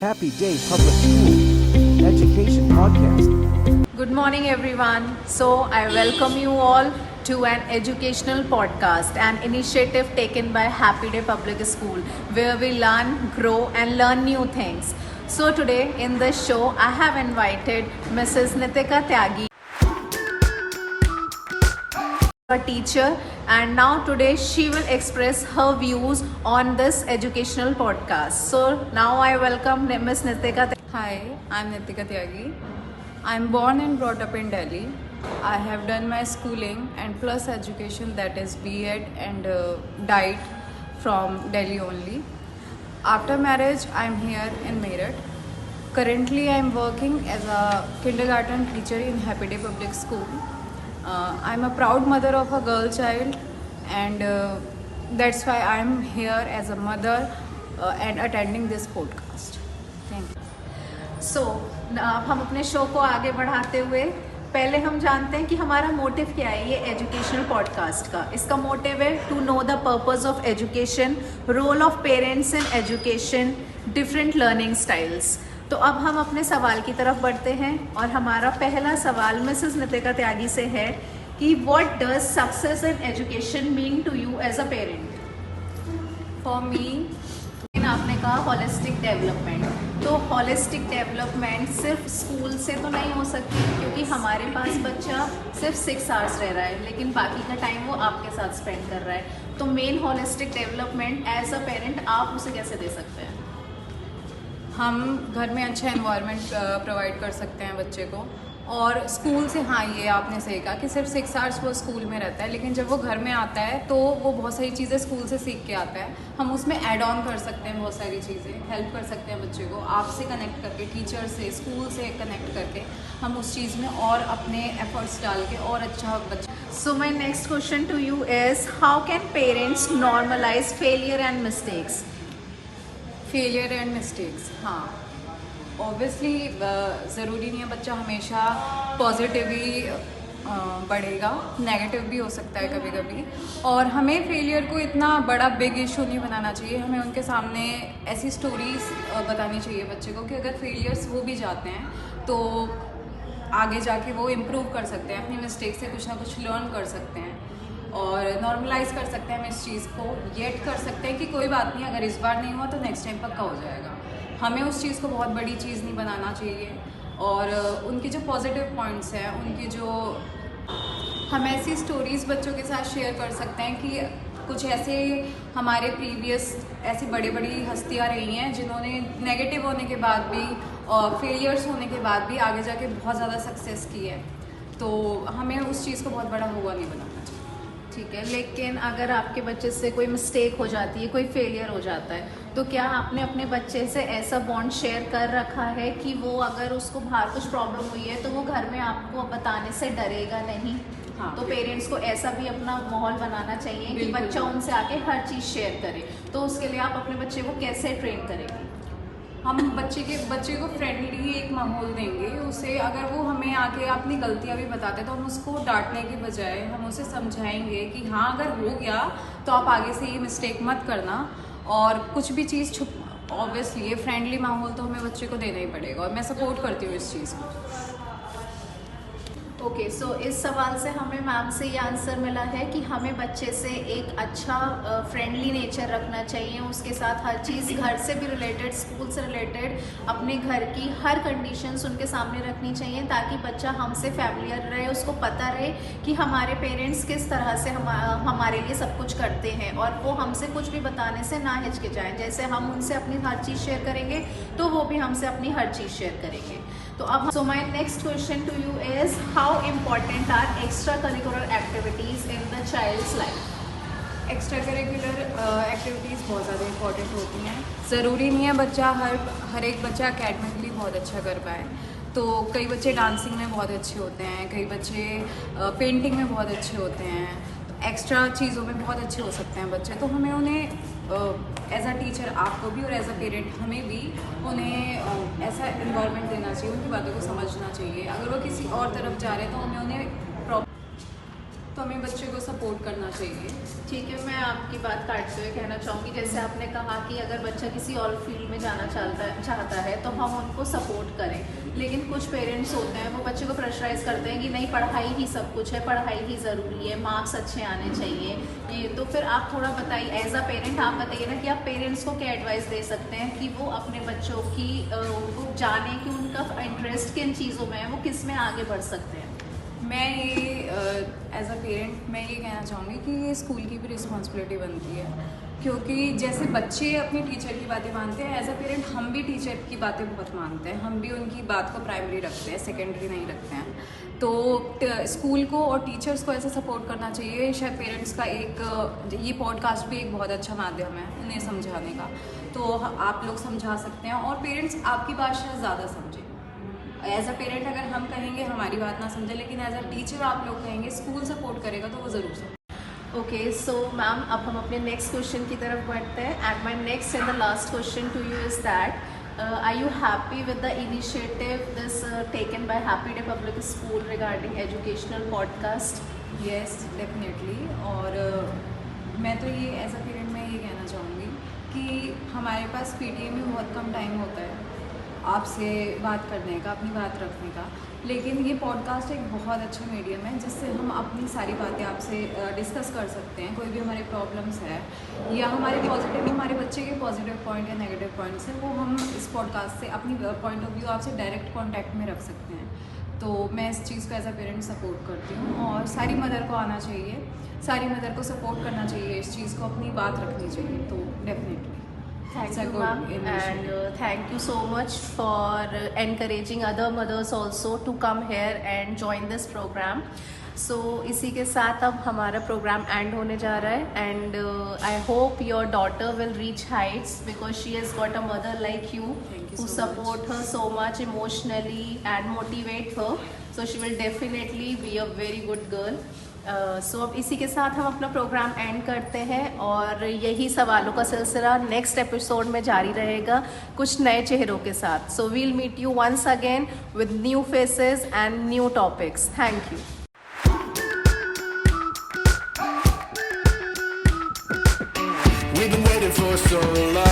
Happy Day Public School Education Podcast. Good morning, everyone. So, I welcome you all to an educational podcast, an initiative taken by Happy Day Public School, where we learn, grow, and learn new things. So, today in this show, I have invited Mrs. Nitika Tyagi, a teacher, and now today she will express her views on this educational podcast. So now I welcome Ms. Nitika. Hi, I'm Nitika Tyagi. I'm born and brought up in Delhi. I have done my schooling and plus education, that is B.Ed and diet from Delhi only. After marriage, I'm here in Meerut. Currently, I'm working as a kindergarten teacher in Happy Day Public School. I'm a proud mother of a girl child, and that's why I'm here as a mother and attending this podcast. Thank you. So हम अपने show को आगे बढ़ाते हुए पहले हम जानते हैं कि हमारा मोटिव क्या है ये एजुकेशनल पॉडकास्ट का। इसका मोटिव है to know the purpose of education, role of parents in education, different learning styles. तो अब हम अपने सवाल की तरफ बढ़ते हैं और हमारा पहला सवाल मिसेस नितिका त्यागी से है कि what does success in education mean to you as a parent? For me, आपने कहा होलिस्टिक डेवलपमेंट, तो होलिस्टिक डेवलपमेंट सिर्फ स्कूल से तो नहीं हो सकती, क्योंकि हमारे पास बच्चा सिर्फ 6 आवर्स रह रहा है लेकिन बाकी का टाइम वो आपके साथ स्पेंड कर रहा है। तो main holistic development as a parent आप उसे कैसे दे सकते हैं? हम घर में अच्छा एनवायरनमेंट प्रोवाइड कर सकते हैं बच्चे को, और स्कूल से, हाँ ये आपने सही कहा कि सिर्फ 6 आवर्स वो स्कूल में रहता है, लेकिन जब वो घर में आता है तो वो बहुत सारी चीज़ें स्कूल से सीख के आता है। हम उसमें ऐड ऑन कर सकते हैं, बहुत सारी चीज़ें हेल्प कर सकते हैं बच्चे को, आपसे कनेक्ट करके, टीचर से, स्कूल से कनेक्ट करके हम उस चीज़ में और अपने एफर्ट्स डाल के और अच्छा बच्चा। So my next question to you is, how can parents normalize failure and mistakes? Failure and mistakes, हाँ ऑब्वियसली ज़रूरी नहीं है बच्चा हमेशा पॉजिटिव ही बढ़ेगा, नेगेटिव भी हो सकता है कभी कभी। और हमें फेलियर को इतना बड़ा बिग इशू नहीं बनाना चाहिए, हमें उनके सामने ऐसी स्टोरीज बतानी चाहिए बच्चे को कि अगर फेलियर्स हो भी जाते हैं तो आगे जाके वो इम्प्रूव कर सकते हैं, अपनी मिस्टेक से कुछ ना कुछ लर्न कर सकते हैं और नॉर्मलाइज कर सकते हैं हम इस चीज़ को, येट कर सकते हैं कि कोई बात नहीं, अगर इस बार नहीं हुआ तो नेक्स्ट टाइम पक्का हो जाएगा। हमें उस चीज़ को बहुत बड़ी चीज़ नहीं बनाना चाहिए, और उनके जो पॉजिटिव पॉइंट्स हैं, उनके जो, हम ऐसी स्टोरीज़ बच्चों के साथ शेयर कर सकते हैं कि कुछ ऐसे हमारे प्रीवियस ऐसी बड़ी बड़ी हस्तियाँ रही हैं जिन्होंने नेगेटिव होने के बाद भी और फेलियर्स होने के बाद भी आगे जाके बहुत ज़्यादा सक्सेस की है, तो हमें उस चीज़ को बहुत बड़ा हुआ नहीं बनाना चाहिए। ठीक है, लेकिन अगर आपके बच्चे से कोई मिस्टेक हो जाती है, कोई फेलियर हो जाता है, तो क्या आपने अपने बच्चे से ऐसा बॉन्ड शेयर कर रखा है कि वो अगर उसको बाहर कुछ प्रॉब्लम हुई है तो वो घर में आपको बताने से डरेगा नहीं? हाँ, तो पेरेंट्स को ऐसा भी अपना माहौल बनाना चाहिए कि बच्चा उनसे आके हर चीज़ शेयर करे। तो उसके लिए आप अपने बच्चे को कैसे ट्रेन करेंगे? हम बच्चे को फ्रेंडली एक माहौल देंगे, उसे अगर वो हमें आके अपनी गलतियाँ भी बताते तो हम उसको डांटने के बजाय हम उसे समझाएंगे कि हाँ अगर हो गया तो आप आगे से ये मिस्टेक मत करना, और कुछ भी चीज़ छुप, ऑब्वियसली ये फ्रेंडली माहौल तो हमें बच्चे को देना ही पड़ेगा, और मैं सपोर्ट करती हूँ इस चीज़ को। ओके, सो इस सवाल से हमें मैम से ये आंसर मिला है कि हमें बच्चे से एक अच्छा फ्रेंडली नेचर रखना चाहिए, उसके साथ हर चीज़ घर से भी रिलेटेड, स्कूल से रिलेटेड, अपने घर की हर कंडीशंस उनके सामने रखनी चाहिए, ताकि बच्चा हमसे फैमिलियर रहे, उसको पता रहे कि हमारे पेरेंट्स किस तरह से हमारे लिए सब कुछ करते हैं, और वो हमसे कुछ भी बताने से ना हिचकिचाएं। जैसे हम उनसे अपनी हर चीज़ शेयर करेंगे तो वो भी हमसे अपनी हर चीज़ शेयर करेंगे। तो अब so my next question to you is, how important are extra curricular activities in the child's life? Extra curricular activities बहुत ज़्यादा इंपॉर्टेंट होती हैं। ज़रूरी नहीं है बच्चा हर एक बच्चा एकेडमिकली बहुत अच्छा कर पाए, तो कई बच्चे डांसिंग में बहुत अच्छे होते हैं, कई बच्चे पेंटिंग में बहुत अच्छे होते हैं, एक्स्ट्रा चीज़ों में बहुत अच्छे हो सकते हैं बच्चे। तो हमें उन्हें एज अ टीचर, आपको भी और एज अ पेरेंट हमें भी उन्हें ऐसा इन्वायरमेंट देना चाहिए, उनकी बातों को समझना चाहिए। अगर वो किसी और तरफ जा रहे हैं तो हमें बच्चे को सपोर्ट करना चाहिए। ठीक है, मैं आपकी बात काटते हुए कहना चाहूँगी, जैसे आपने कहा कि अगर बच्चा किसी और फील्ड में जाना चाहता है तो हम उनको सपोर्ट करें, लेकिन कुछ पेरेंट्स होते हैं वो बच्चे को प्रेशराइज करते हैं कि नहीं, पढ़ाई ही सब कुछ है, पढ़ाई ही ज़रूरी है, मार्क्स अच्छे आने चाहिए ये। तो फिर आप थोड़ा बताइए, एज अ पेरेंट आप बताइए ना कि आप पेरेंट्स को क्या एडवाइस दे सकते हैं कि वो अपने बच्चों की उनको जाने कि उनका इंटरेस्ट किन चीज़ों में है, वो किस में आगे बढ़ सकते हैं। मैं ये एज अ पेरेंट मैं ये कहना चाहूँगी कि ये स्कूल की भी रिस्पॉन्सिबिलिटी बनती है, क्योंकि जैसे बच्चे अपने टीचर की बातें मानते हैं, एज अ पेरेंट हम भी टीचर की बातें बहुत मानते हैं, हम भी उनकी बात को प्राइमरी रखते हैं, सेकेंडरी नहीं रखते हैं। तो स्कूल को और टीचर्स को ऐसे सपोर्ट करना चाहिए। शायद पेरेंट्स का एक ये पॉडकास्ट भी एक बहुत अच्छा माध्यम है उन्हें समझाने का, तो आप लोग समझा सकते हैं और पेरेंट्स आपकी बात शायद ज़्यादा समझें। एज अ पेरेंट अगर हम कहेंगे हमारी बात ना समझे, लेकिन एज अ टीचर आप लोग कहेंगे, स्कूल सपोर्ट करेगा तो वो ज़रूर समझे। ओके, सो मैम अब हम अपने नेक्स्ट क्वेश्चन की तरफ बढ़ते हैं, and my next and the last question to you is that are you happy with the initiative this taken by Happy Day Public School regarding educational podcast? Yes, definitely. और मैं तो ये as a parent मैं ये कहना चाहूँगी कि हमारे पास पीटीए में बहुत कम टाइम होता है आपसे बात करने का, अपनी बात रखने का, लेकिन ये पॉडकास्ट एक बहुत अच्छा मीडियम है जिससे हम अपनी सारी बातें आपसे डिस्कस कर सकते हैं। कोई भी हमारे प्रॉब्लम्स है या हमारे बच्चे के पॉजिटिव पॉइंट या नेगेटिव पॉइंट्स हैं, वो हम इस पॉडकास्ट से अपनी पॉइंट ऑफ व्यू आपसे डायरेक्ट कॉन्टैक्ट में रख सकते हैं। तो मैं इस चीज़ को एज अ पेरेंट सपोर्ट करती हूँ और सारी मदर को आना चाहिए, सारी मदर को सपोर्ट करना चाहिए, इस चीज़ को अपनी बात रखनी चाहिए। तो definitely Thank you, ma'am, and thank you so much for encouraging other mothers also to come here and join this program. So इसी के साथ अब हमारा प्रोग्राम एंड होने जा रहा है, and I hope your daughter will reach Heights because she has got a mother like you who support her so much emotionally and motivate her, so she will definitely be a very good girl. सो अब इसी के साथ हम अपना programme and करते हैं और यही सवालों का सिलसिला नेक्स्ट एपिसोड में जारी रहेगा कुछ नए चेहरों के साथ. So we'll meet you once again with new faces and new topics. Thank you. We've been waiting for so long.